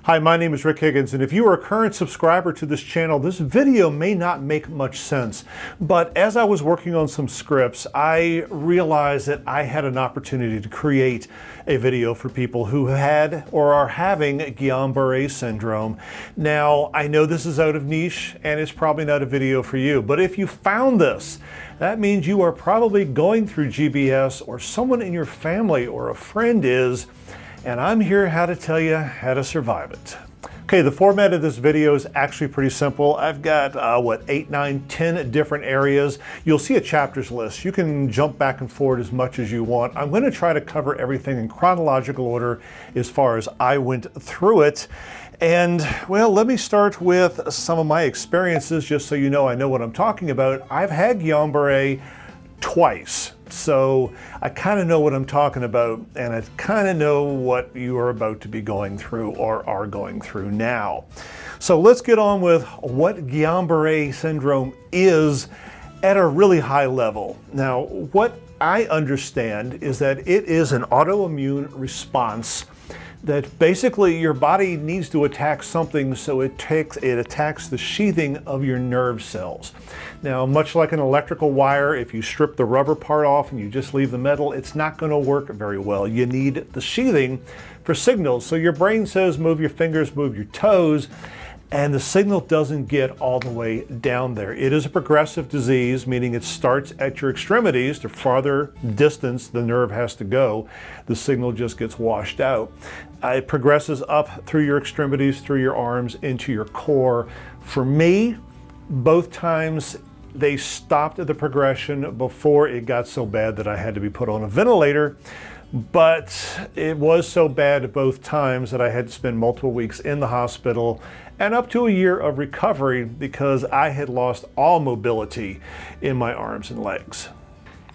Hi, my name is Rick Higgins, and if you are a current subscriber to this channel, this video may not make much sense. But as I was working on some scripts, I realized that I had an opportunity to create a video for people who had or are having Guillain-Barré Syndrome. Now, I know this is out of niche, and it's probably not a video for you, but if you found this, that means you are probably going through GBS, or someone in your family or a friend is, and I'm here how to tell you how to survive it. Okay, the format of this video is actually pretty simple. I've got, 8, 9, 10 different areas. You'll see a chapters list. You can jump back and forward as much as you want. I'm going to try to cover everything in chronological order as far as I went through it. And, well, let me start with some of my experiences, just so you know I know what I'm talking about. I've had Guillain-Barré twice. So I kind of know what I'm talking about, and I kind of know what you are about to be going through or are going through now. So let's get on with what Guillain-Barré syndrome is at a really high level. Now, what I understand is that it is an autoimmune response that basically your body needs to attack something, so it attacks the sheathing of your nerve cells. Now, much like an electrical wire, if you strip the rubber part off and you just leave the metal, it's not going to work very well. You need the sheathing for signals. So your brain says, move your fingers, move your toes, and the signal doesn't get all the way down there. It is a progressive disease, meaning it starts at your extremities. The farther distance the nerve has to go, the signal just gets washed out. It progresses up through your extremities, through your arms, into your core. For me, both times they stopped the progression before it got so bad that I had to be put on a ventilator. But it was so bad both times that I had to spend multiple weeks in the hospital and up to a year of recovery because I had lost all mobility in my arms and legs.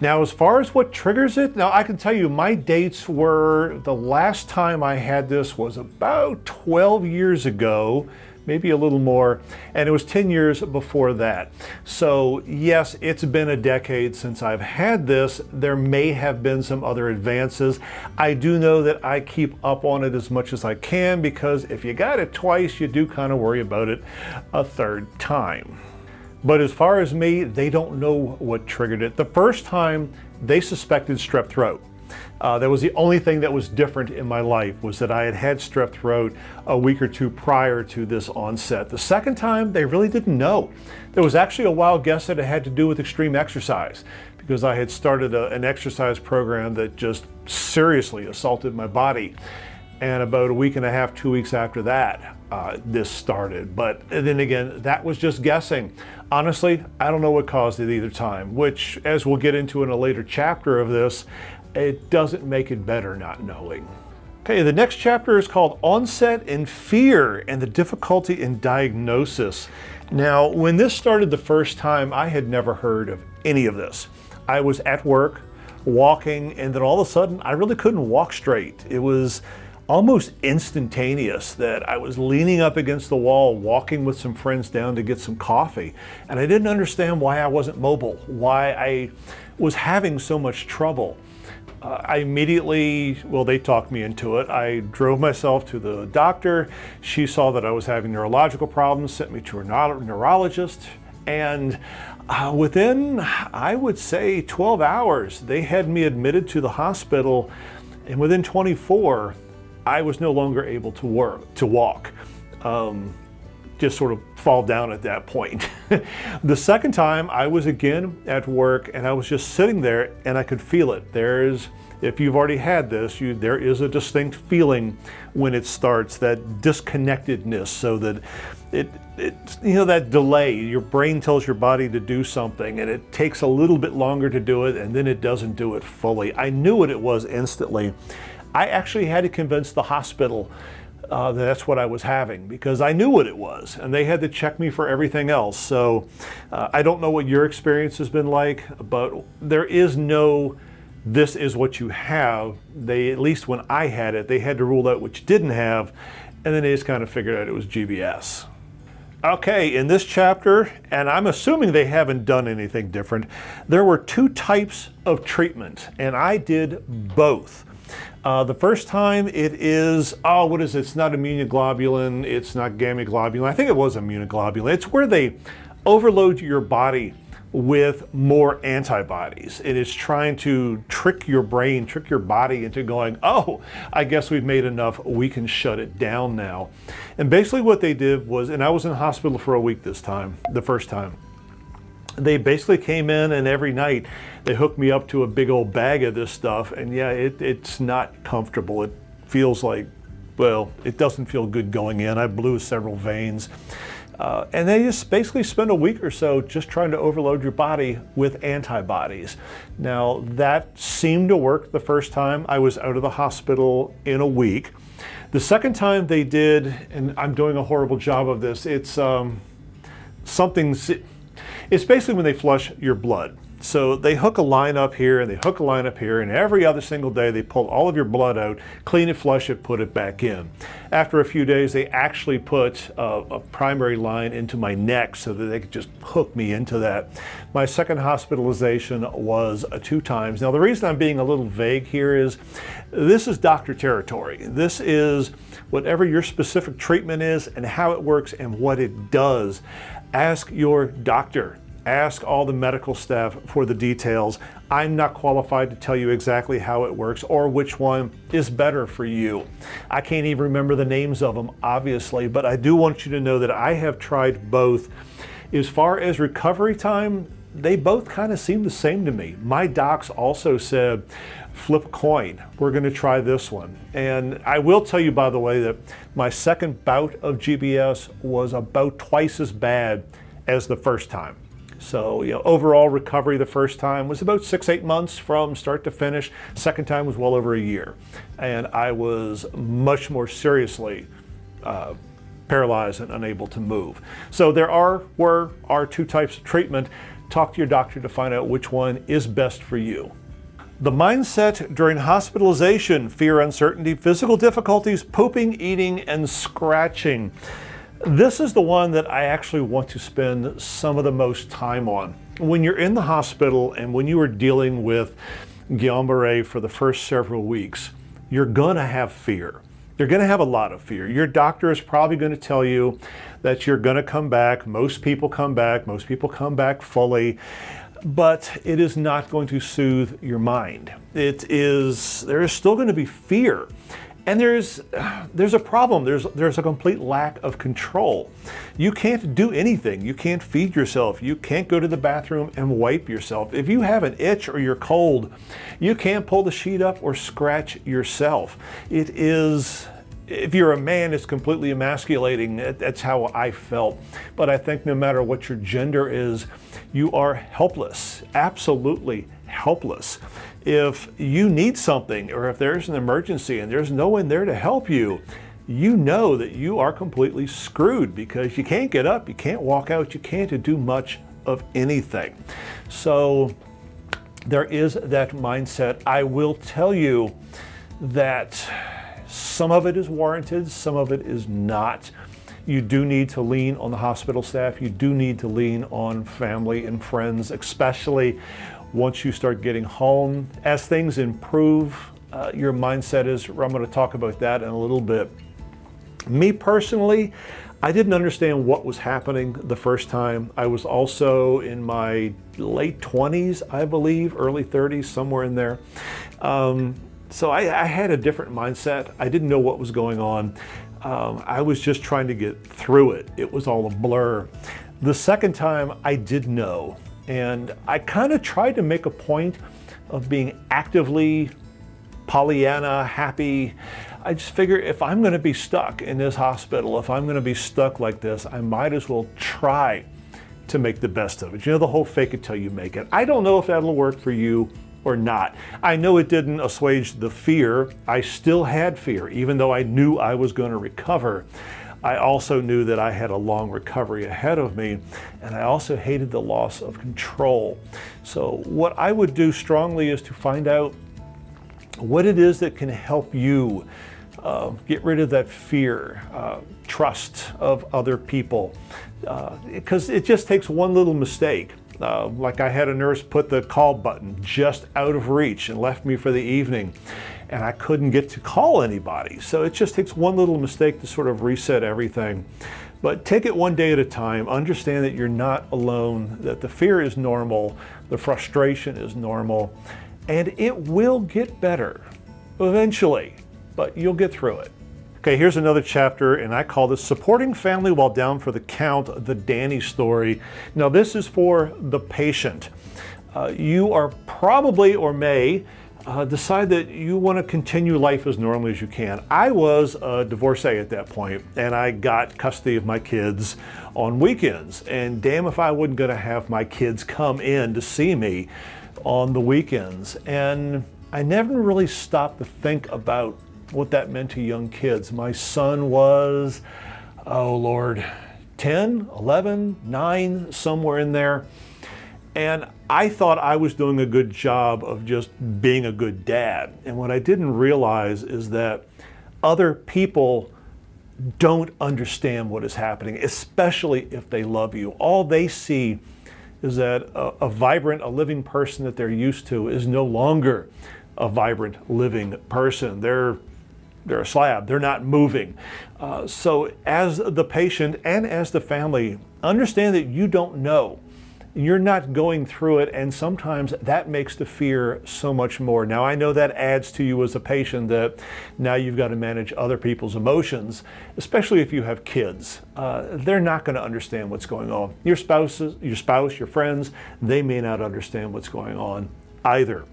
Now, as far as what triggers it, now I can tell you my dates were, the last time I had this was about 12 years ago, maybe a little more, and it was 10 years before that. So yes, it's been a decade since I've had this. There may have been some other advances. I do know that I keep up on it as much as I can, because if you got it twice, you do kind of worry about it a third time. But as far as me, they don't know what triggered it. The first time, they suspected strep throat. That was the only thing that was different in my life, was that I had had strep throat a week or two prior to this onset. The second time, they really didn't know. There was actually a wild guess that it had to do with extreme exercise, because I had started an exercise program that just seriously assaulted my body. And about a week and a half, 2 weeks after that, this started. But then again, that was just guessing. Honestly, I don't know what caused it either time, which, as we'll get into in a later chapter of this, it doesn't make it better not knowing. Okay, the next chapter is called Onset and Fear and the Difficulty in Diagnosis. Now, when this started the first time, I had never heard of any of this. I was at work, walking, and then all of a sudden, I really couldn't walk straight. It was almost instantaneous that I was leaning up against the wall, walking with some friends down to get some coffee. And I didn't understand why I wasn't mobile, why I was having so much trouble. I immediately, well, they talked me into it. I drove myself to the doctor. She saw that I was having neurological problems, sent me to a neurologist. And within, I would say, 12 hours, they had me admitted to the hospital. And within 24, I was no longer able to walk. Just sort of fall down at that point. The second time, I was again at work, and I was just sitting there, and I could feel it. If you've already had this, there is a distinct feeling when it starts, that disconnectedness, so that that delay. Your brain tells your body to do something, and it takes a little bit longer to do it, and then it doesn't do it fully. I knew what it was instantly. I actually had to convince the hospital that's what I was having, because I knew what it was, and they had to check me for everything else. So I don't know what your experience has been like, but there is no, this is what you have. At least when I had it, they had to rule out what you didn't have, and then they just kind of figured out it was GBS. Okay, in this chapter, and I'm assuming they haven't done anything different, there were two types of treatment, and I did both. The first time it is, oh, what is it? It's not immunoglobulin, it's not gamma globulin. I think it was immunoglobulin. It's where they overload your body with more antibodies. It is trying to trick your brain, trick your body into going, oh, I guess we've made enough, we can shut it down now. And basically what they did was, and I was in the hospital for a week this time, the first time. They basically came in and every night they hooked me up to a big old bag of this stuff. And yeah, it's not comfortable. It feels like, well, it doesn't feel good going in. I blew several veins. And they just basically spend a week or so just trying to overload your body with antibodies. Now, that seemed to work the first time. I was out of the hospital in a week. The second time they did, and I'm doing a horrible job of this, it's basically when they flush your blood. So they hook a line up here and they hook a line up here, and every other single day they pull all of your blood out, clean it, flush it, put it back in. After a few days, they actually put a primary line into my neck so that they could just hook me into that. My second hospitalization was 2 times. Now, the reason I'm being a little vague here is this is doctor territory. This is whatever your specific treatment is and how it works and what it does. Ask your doctor. Ask all the medical staff for the details. I'm not qualified to tell you exactly how it works or which one is better for you. I can't even remember the names of them, obviously, but I do want you to know that I have tried both. As far as recovery time, they both kind of seem the same to me. My docs also said, flip a coin. We're going to try this one. And I will tell you, by the way, that my second bout of GBS was about twice as bad as the first time. So, overall recovery the first time was about 6-8 months from start to finish. Second time was well over a year. And I was much more seriously paralyzed and unable to move. So there are 2 types of treatment. Talk to your doctor to find out which one is best for you. The mindset during hospitalization: fear, uncertainty, physical difficulties, pooping, eating, and scratching. This is the one that I actually want to spend some of the most time on. When you're in the hospital and when you are dealing with Guillain-Barré for the first several weeks, you're going to have fear. You're going to have a lot of fear. Your doctor is probably going to tell you that you're going to come back. Most people come back. Most people come back fully. But it is not going to soothe your mind. There is still going to be fear. And there's a problem. There's a complete lack of control. You can't do anything. You can't feed yourself. You can't go to the bathroom and wipe yourself. If you have an itch or you're cold, you can't pull the sheet up or scratch yourself. If you're a man, it's completely emasculating. That's how I felt. But I think no matter what your gender is, you are helpless, absolutely helpless. If you need something or if there's an emergency and there's no one there to help you, you know that you are completely screwed because you can't get up, you can't walk out, you can't do much of anything. So there is that mindset. I will tell you that some of it is warranted, some of it is not. You do need to lean on the hospital staff. You do need to lean on family and friends, especially once you start getting home. As things improve, your mindset is, I'm going to talk about that in a little bit. Me personally, I didn't understand what was happening the first time. I was also in my late 20s, I believe, early 30s, somewhere in there. So I had a different mindset. I didn't know what was going on. I was just trying to get through it. It was all a blur. The second time I did know, and I kind of tried to make a point of being actively Pollyanna, happy. I just figured if I'm going to be stuck in this hospital, if I'm going to be stuck like this, I might as well try to make the best of it. You know, the whole fake it till you make it. I don't know if that'll work for you or not. I know it didn't assuage the fear. I still had fear, even though I knew I was going to recover. I also knew that I had a long recovery ahead of me, and I also hated the loss of control. So what I would do strongly is to find out what it is that can help you get rid of that fear, trust of other people, because it just takes one little mistake. Like I had a nurse put the call button just out of reach and left me for the evening. and I couldn't get to call anybody. So it just takes one little mistake to sort of reset everything. But take it one day at a time. Understand that you're not alone, that the fear is normal, the frustration is normal, and it will get better eventually, but you'll get through it. Okay, here's another chapter, and I call this Supporting Family While Down for the Count, the Danny story. Now, this is for the patient. You are probably or may decide that you want to continue life as normally as you can. I was a divorcee at that point, and I got custody of my kids on weekends. And damn if I wasn't going to have my kids come in to see me on the weekends. And I never really stopped to think about what that meant to young kids. My son was, oh Lord, 10, 11, 9, somewhere in there. And I thought I was doing a good job of just being a good dad. And what I didn't realize is that other people don't understand what is happening, especially if they love you. All they see is that a vibrant, a living person that they're used to is no longer a vibrant, living person. They're a slab, they're not moving. So as the patient and as the family, understand that you don't know. You're not going through it, and sometimes that makes the fear so much more. Now, I know that adds to you as a patient that now you've got to manage other people's emotions, especially if you have kids. They're not going to understand what's going on. Your spouse, your friends, they may not understand what's going on either.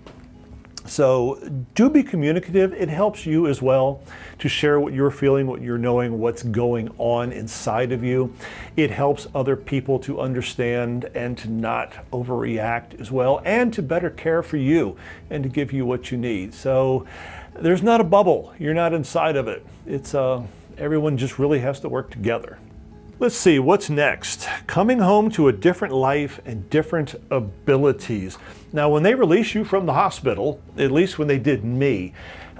So do be communicative. It helps you as well to share what you're feeling, what you're knowing, what's going on inside of you. It helps other people to understand and to not overreact as well, and to better care for you and to give you what you need. So there's not a bubble. You're not inside of it. It's everyone just really has to work together. Let's see, what's next? Coming home to a different life and different abilities. Now, when they release you from the hospital, at least when they did me,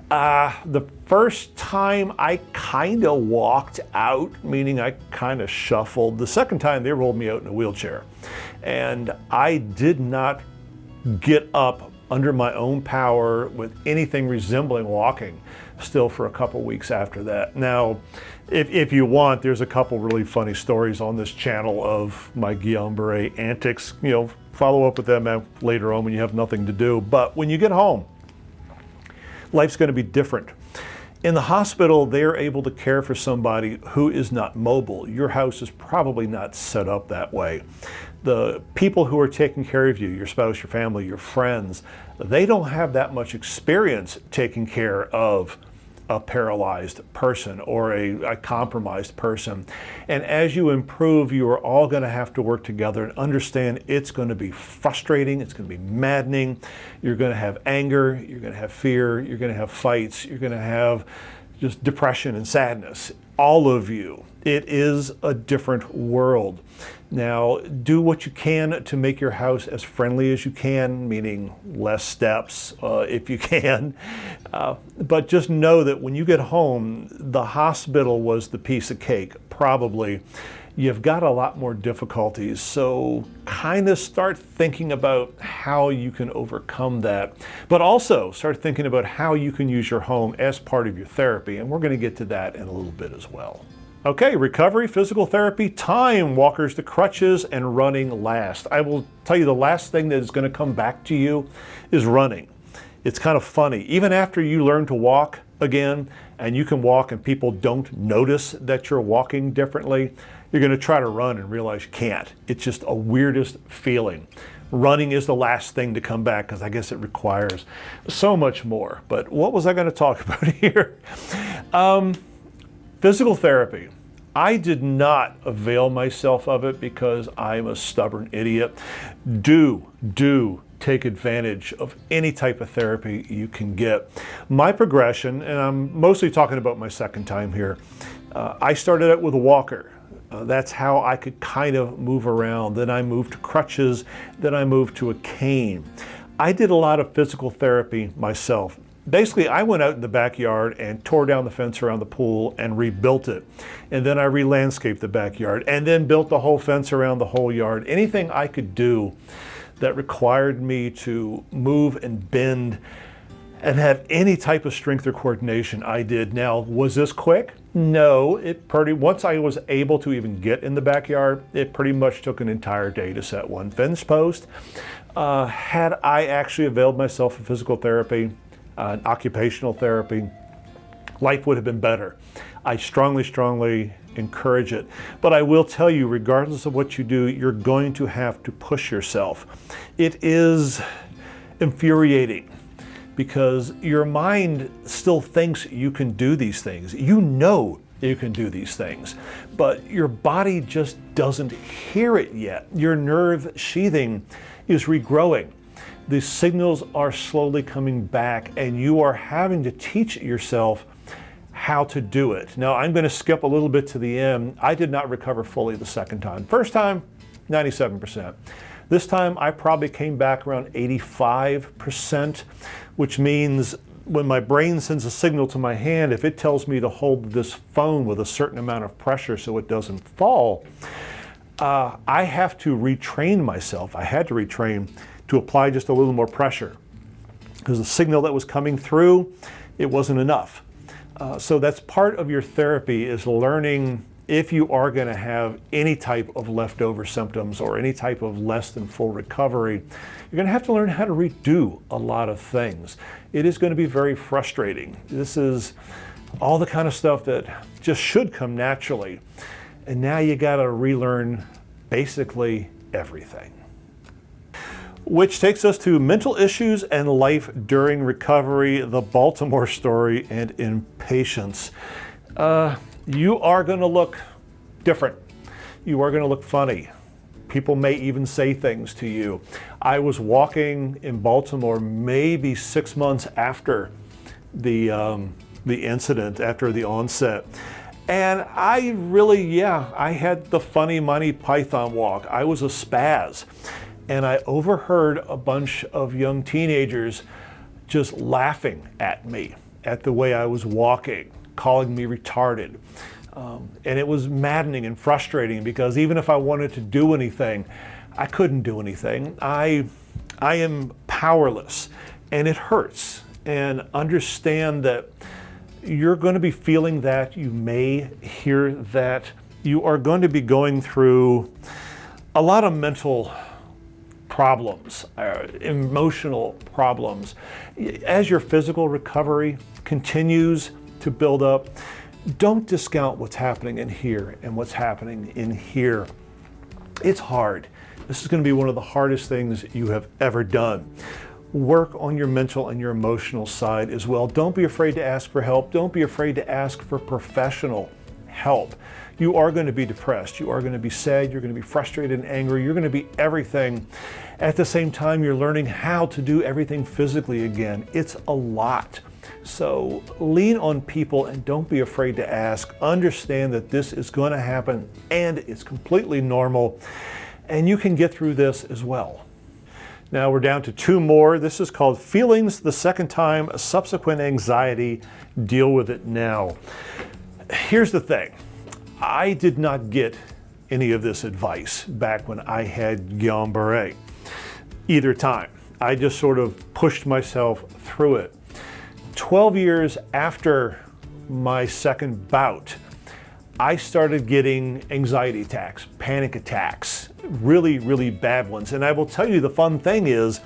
the first time I kind of walked out, meaning I kind of shuffled. The second time they rolled me out in a wheelchair. And I did not get up under my own power with anything resembling walking still for a couple weeks after that. Now, if you want, there's a couple really funny stories on this channel of my Guillain-Barré antics. You know, follow up with them later on when you have nothing to do. But when you get home, life's going to be different. In the hospital, they're able to care for somebody who is not mobile. Your house is probably not set up that way. The people who are taking care of you, your spouse, your family, your friends, they don't have that much experience taking care of a paralyzed person or a compromised person. And as you improve, you are all going to have to work together and understand it's going to be frustrating, it's going to be maddening, you're going to have anger, you're going to have fear, you're going to have fights, you're going to have just depression and sadness. All of you. It is a different world. Now, do what you can to make your house as friendly as you can, meaning less steps if you can. But just know that when you get home, the hospital was the piece of cake, probably. You've got a lot more difficulties, so kind of start thinking about how you can overcome that. But also start thinking about how you can use your home as part of your therapy, and we're going to get to that in a little bit as well. Okay, recovery, physical therapy, time, walkers to crutches, and running last. I will tell you the last thing that is going to come back to you is running. It's kind of funny. Even after you learn to walk again, and you can walk and people don't notice that you're walking differently, you're going to try to run and realize you can't. It's just a weirdest feeling. Running is the last thing to come back because I guess it requires so much more. But what was I going to talk about here? Physical therapy. I did not avail myself of it because I'm a stubborn idiot. Do take advantage of any type of therapy you can get. My progression, and I'm mostly talking about my second time here, I started out with a walker. That's how I could kind of move around. Then I moved to crutches. Then I moved to a cane. I did a lot of physical therapy myself. Basically, I went out in the backyard and tore down the fence around the pool and rebuilt it. And then I re-landscaped the backyard and then built the whole fence around the whole yard. Anything I could do that required me to move and bend and have any type of strength or coordination. I did. Now, was this quick? No, once I was able to even get in the backyard, it pretty much took an entire day to set one fence post. Had I actually availed myself of physical therapy, occupational therapy, life would have been better. I strongly encourage it. But I will tell you, regardless of what you do, you're going to have to push yourself. It is infuriating because your mind still thinks you can do these things. You know you can do these things, but your body just doesn't hear it yet. Your nerve sheathing is regrowing. The signals are slowly coming back, and you are having to teach yourself how to do it. Now, I'm going to skip a little bit to the end. I did not recover fully the second time. First time, 97%. This time, I probably came back around 85%, which means when my brain sends a signal to my hand, if it tells me to hold this phone with a certain amount of pressure so it doesn't fall, I have to retrain myself. I had to retrain to apply just a little more pressure because the signal that was coming through, it wasn't enough. So that's part of your therapy, is learning if you are going to have any type of leftover symptoms or any type of less than full recovery. You're going to have to learn how to redo a lot of things. It is going to be very frustrating. This is all the kind of stuff that just should come naturally. And now you got to relearn basically everything. Which takes us to mental issues and life during recovery, the Baltimore story, and impatience. You are going to look different. You are going to look funny. People may even say things to you. I was walking in Baltimore maybe 6 months after the incident, after the onset. And I really, I had the funny Monty Python walk. I was a spaz. And I overheard a bunch of young teenagers just laughing at me, at the way I was walking, calling me retarded. And it was maddening and frustrating because even if I wanted to do anything, I couldn't do anything. I am powerless, and it hurts. And understand that you're going to be feeling that. You may hear that. You are going to be going through a lot of mental problems, emotional problems. As your physical recovery continues to build up, don't discount what's happening in here and what's happening in here. It's hard. This is going to be one of the hardest things you have ever done. Work on your mental and your emotional side as well. Don't be afraid to ask for help. Don't be afraid to ask for professional help. You are going to be depressed. You are going to be sad. You're going to be frustrated and angry. You're going to be everything. At the same time, you're learning how to do everything physically again. It's a lot. So lean on people and don't be afraid to ask. Understand that this is going to happen and it's completely normal. And you can get through this as well. Now we're down to 2 more. This is called Feelings the Second Time, Subsequent Anxiety. Deal with it now. Here's the thing. I did not get any of this advice back when I had Guillain-Barré either time. I just sort of pushed myself through it. 12 years after my second bout, I started getting anxiety attacks, panic attacks, really, really bad ones. And I will tell you, the fun thing is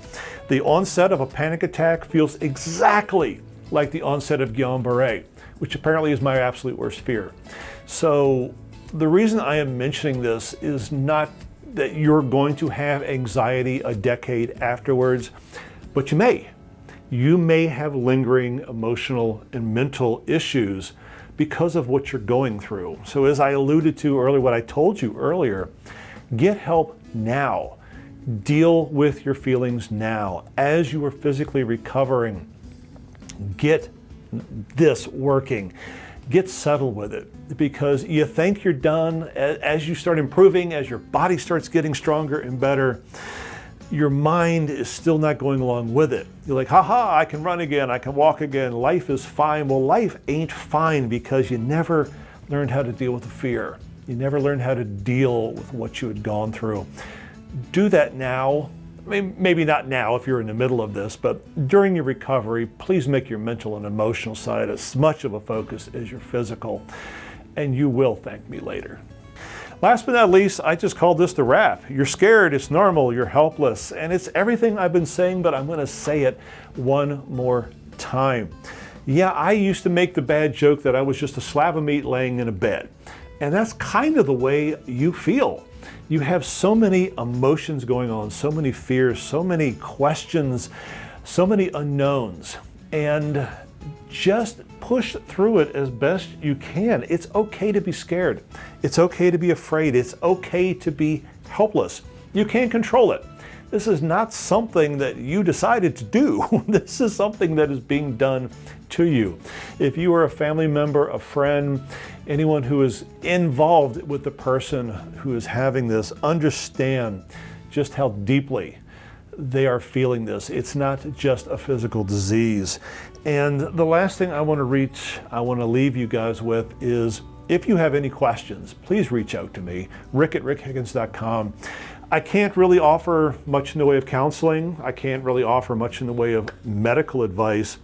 the onset of a panic attack feels exactly like the onset of Guillain-Barré, which apparently is my absolute worst fear. So the reason I am mentioning this is not that you're going to have anxiety a decade afterwards, but you may. You may have lingering emotional and mental issues because of what you're going through. So as I alluded to earlier, what I told you earlier, get help now. Deal with your feelings now. As you are physically recovering, get this working. Get settled with it, because you think you're done. As you start improving, as your body starts getting stronger and better, your mind is still not going along with it. You're like, haha, I can run again, I can walk again, life is fine. Well, life ain't fine because you never learned how to deal with the fear. You never learned how to deal with what you had gone through. Do that now. maybe not now if you're in the middle of this, but during your recovery, please make your mental and emotional side as much of a focus as your physical, and you will thank me later. Last but not least, I just call this the wrap. You're scared, it's normal, you're helpless, and it's everything I've been saying, but I'm gonna say it one more time. Yeah, I used to make the bad joke that I was just a slab of meat laying in a bed. And that's kind of the way you feel. You have so many emotions going on, so many fears, so many questions, so many unknowns. And just push through it as best you can. It's okay to be scared. It's okay to be afraid. It's okay to be helpless. You can't control it. This is not something that you decided to do. This is something that is being done to you. If you are a family member, a friend, anyone who is involved with the person who is having this, understand just how deeply they are feeling this. It's not just a physical disease. And the last thing I want to leave you guys with is, if you have any questions, please reach out to me, rick@rickhiggins.com. I can't really offer much in the way of counseling. I can't really offer much in the way of medical advice,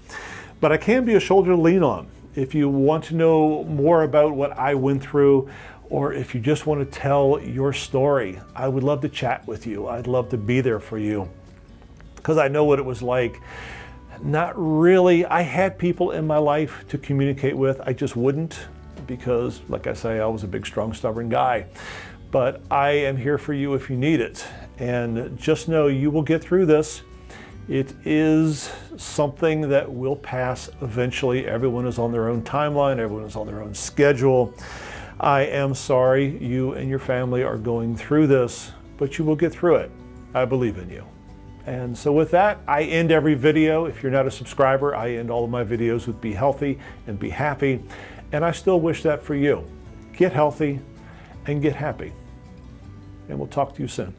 but I can be a shoulder to lean on. If you want to know more about what I went through, or if you just want to tell your story, I would love to chat with you. I'd love to be there for you, because I know what it was like. Not really. I had people in my life to communicate with. I just wouldn't, because, like I say, I was a big, strong, stubborn guy. But I am here for you if you need it. And just know you will get through this. It is something that will pass eventually. Everyone is on their own timeline. Everyone is on their own schedule. I am sorry you and your family are going through this, but you will get through it. I believe in you. And so with that, I end every video. If you're not a subscriber, I end all of my videos with be healthy and be happy. And I still wish that for you. Get healthy and get happy. And we'll talk to you soon.